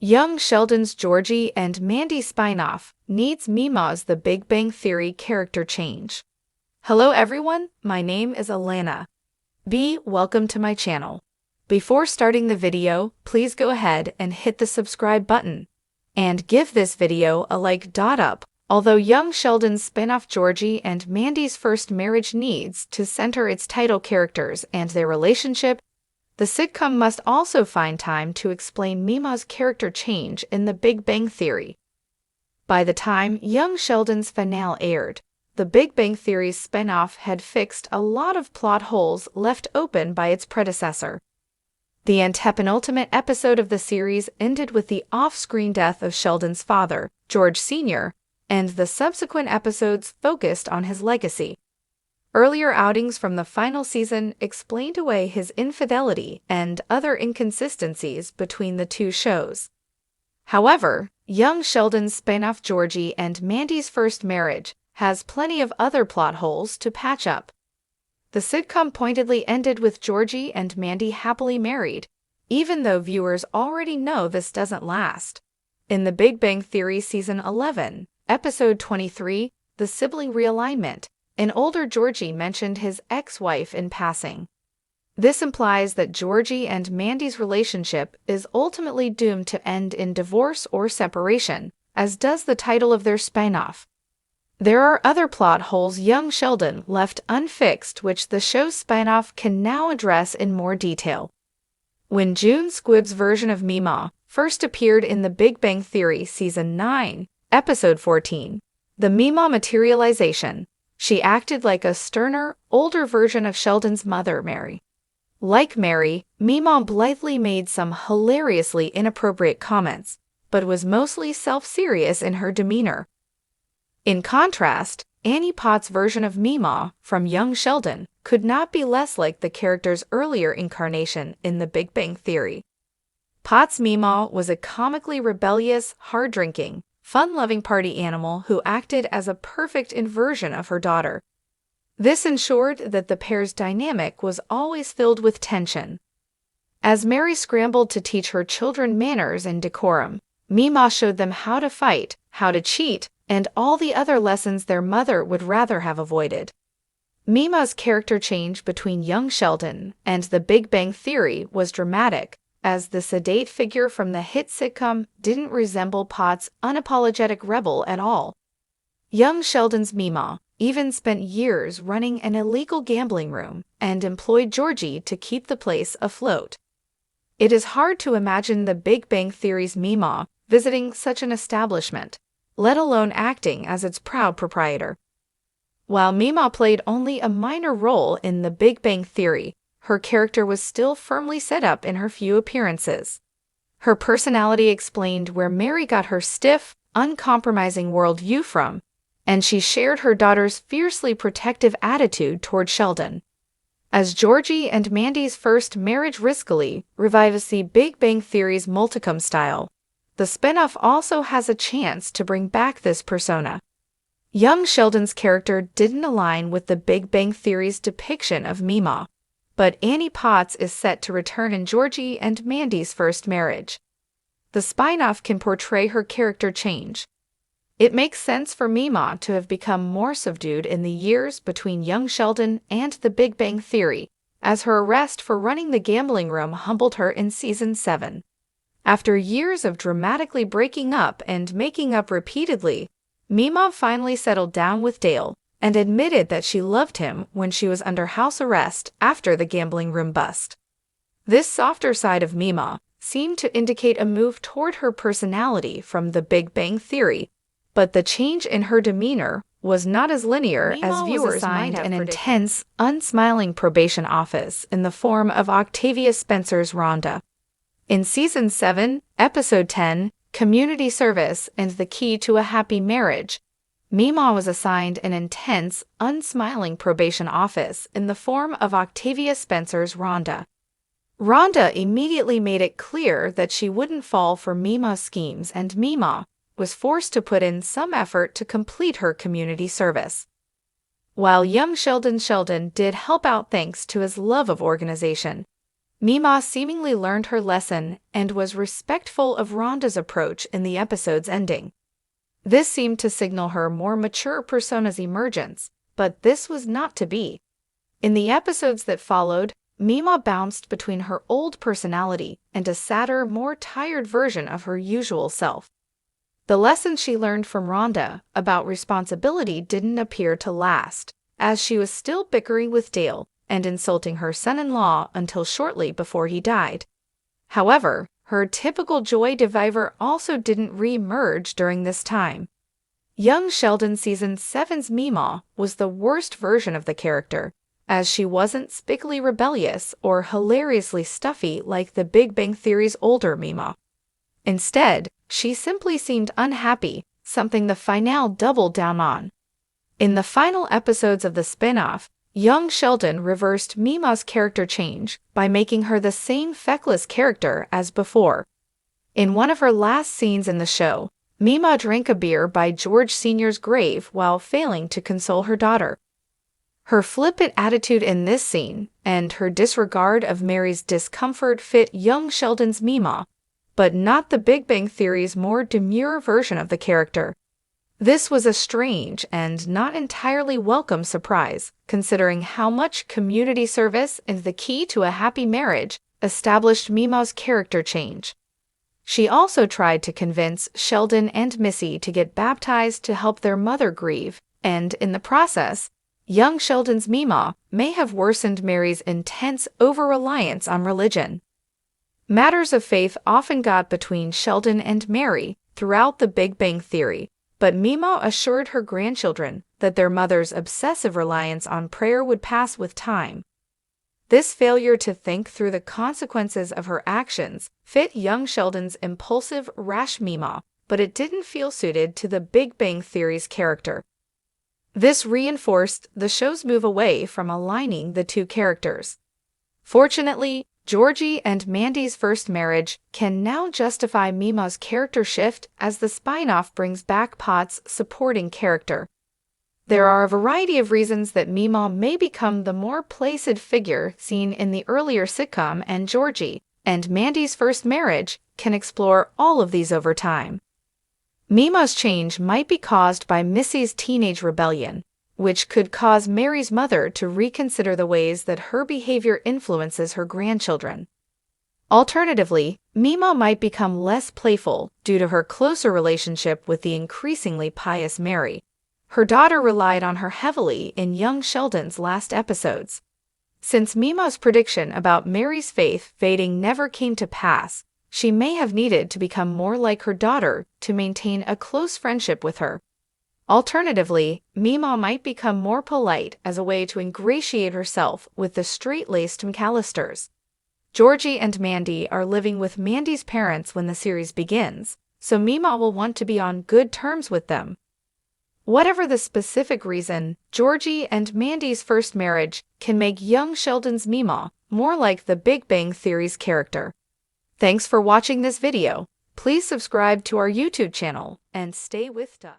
Young Sheldon's Georgie and Mandy Spinoff needs Meemaw's The Big Bang Theory character change. Hello everyone, my name is Alana. Welcome to my channel. Before starting the video, please go ahead and hit the subscribe button. And give this video a like. Up. Although young Sheldon's spin-off Georgie and Mandy's first marriage needs to center its title characters and their relationship, the sitcom must also find time to explain Meemaw's character change in The Big Bang Theory. By the time young Sheldon's finale aired, The Big Bang Theory's spin-off had fixed a lot of plot holes left open by its predecessor. The antepenultimate episode of the series ended with the off-screen death of Sheldon's father, George Sr., and the subsequent episodes focused on his legacy. Earlier outings from the final season explained away his infidelity and other inconsistencies between the two shows. However, young Sheldon's spin-off Georgie and Mandy's first marriage has plenty of other plot holes to patch up. The sitcom pointedly ended with Georgie and Mandy happily married, even though viewers already know this doesn't last. In The Big Bang Theory Season 11, Episode 23, The Sibling Realignment, an older Georgie mentioned his ex-wife in passing. This implies that Georgie and Mandy's relationship is ultimately doomed to end in divorce or separation, as does the title of their spin-off. There are other plot holes young Sheldon left unfixed which the show's spin-off can now address in more detail. When June Squibb's version of Meemaw first appeared in The Big Bang Theory Season 9, Episode 14, The Meemaw Materialization, she acted like a sterner, older version of Sheldon's mother, Mary. Like Mary, Meemaw blithely made some hilariously inappropriate comments, but was mostly self-serious in her demeanor. In contrast, Annie Potts' version of Meemaw from young Sheldon could not be less like the character's earlier incarnation in The Big Bang Theory. Potts' Meemaw was a comically rebellious, hard-drinking, fun-loving party animal who acted as a perfect inversion of her daughter. This ensured that the pair's dynamic was always filled with tension. As Mary scrambled to teach her children manners and decorum, Meemaw showed them how to fight, how to cheat, and all the other lessons their mother would rather have avoided. Meemaw's character change between young Sheldon and The Big Bang Theory was dramatic, as the sedate figure from the hit sitcom didn't resemble Potts' unapologetic rebel at all. Young Sheldon's Meemaw even spent years running an illegal gambling room and employed Georgie to keep the place afloat. It is hard to imagine The Big Bang Theory's Meemaw visiting such an establishment, let alone acting as its proud proprietor. While Meemaw played only a minor role in The Big Bang Theory, her character was still firmly set up in her few appearances. Her personality explained where Mary got her stiff, uncompromising worldview from, and she shared her daughter's fiercely protective attitude toward Sheldon. As Georgie and Mandy's first marriage riskily revives The Big Bang Theory's multicam style, the spinoff also has a chance to bring back this persona. Young Sheldon's character didn't align with The Big Bang Theory's depiction of Meemaw, but Annie Potts is set to return in Georgie and Mandy's first marriage. The spinoff can portray her character change. It makes sense for Meemaw to have become more subdued in the years between young Sheldon and The Big Bang Theory, as her arrest for running the gambling room humbled her in Season 7. After years of dramatically breaking up and making up repeatedly, Meemaw finally settled down with Dale and admitted that she loved him when she was under house arrest after the gambling room bust. This softer side of Meemaw seemed to indicate a move toward her personality from The Big Bang Theory, but the change in her demeanor was not as linear as viewers might have predicted. An intense, unsmiling probation office in the form of Octavia Spencer's Rhonda. In Season 7, Episode 10, Community Service and the Key to a Happy Marriage, Meemaw was assigned an intense, unsmiling probation office in the form of Octavia Spencer's Rhonda. Rhonda immediately made it clear that she wouldn't fall for Meemaw's schemes, and Meemaw was forced to put in some effort to complete her community service. While young Sheldon did help out thanks to his love of organization, Meemaw seemingly learned her lesson and was respectful of Rhonda's approach in the episode's ending. This seemed to signal her more mature persona's emergence, but this was not to be. In the episodes that followed, Meemaw bounced between her old personality and a sadder, more tired version of her usual self. The lessons she learned from Rhonda about responsibility didn't appear to last, as she was still bickering with Dale and insulting her son-in-law until shortly before he died. However, her typical joy divider also didn't re-emerge during this time. Young Sheldon Season 7's Meemaw was the worst version of the character, as she wasn't spickily rebellious or hilariously stuffy like The Big Bang Theory's older Meemaw. Instead, she simply seemed unhappy, something the finale doubled down on. In the final episodes of the spin-off, young Sheldon reversed Meemaw's character change by making her the same feckless character as before. In one of her last scenes in the show, Meemaw drank a beer by George Sr.'s grave while failing to console her daughter. Her flippant attitude in this scene and her disregard of Mary's discomfort fit young Sheldon's Meemaw, but not The Big Bang Theory's more demure version of the character. This was a strange and not entirely welcome surprise, considering how much community service is the key to a happy marriage established Meemaw's character change. She also tried to convince Sheldon and Missy to get baptized to help their mother grieve, and in the process, young Sheldon's Meemaw may have worsened Mary's intense over-reliance on religion. Matters of faith often got between Sheldon and Mary throughout The Big Bang Theory, but Meemaw assured her grandchildren that their mother's obsessive reliance on prayer would pass with time. This failure to think through the consequences of her actions fit young Sheldon's impulsive, rash Meemaw, but it didn't feel suited to The Big Bang Theory's character. This reinforced the show's move away from aligning the two characters. Fortunately, Georgie and Mandy's first marriage can now justify Meemaw's character shift as the spin-off brings back Pot's supporting character. There are a variety of reasons that Meemaw may become the more placid figure seen in the earlier sitcom, and Georgie and Mandy's first marriage can explore all of these over time. Meemaw's change might be caused by Missy's teenage rebellion, which could cause Mary's mother to reconsider the ways that her behavior influences her grandchildren. Alternatively, Meemaw might become less playful due to her closer relationship with the increasingly pious Mary. Her daughter relied on her heavily in young Sheldon's last episodes. Since Meemaw's prediction about Mary's faith fading never came to pass, she may have needed to become more like her daughter to maintain a close friendship with her. Alternatively, Meemaw might become more polite as a way to ingratiate herself with the straight-laced McAllisters. Georgie and Mandy are living with Mandy's parents when the series begins, so Meemaw will want to be on good terms with them. Whatever the specific reason, Georgie and Mandy's first marriage can make young Sheldon's Meemaw more like The Big Bang Theory's character. Thanks for watching this video. Please subscribe to our YouTube channel and stay with us.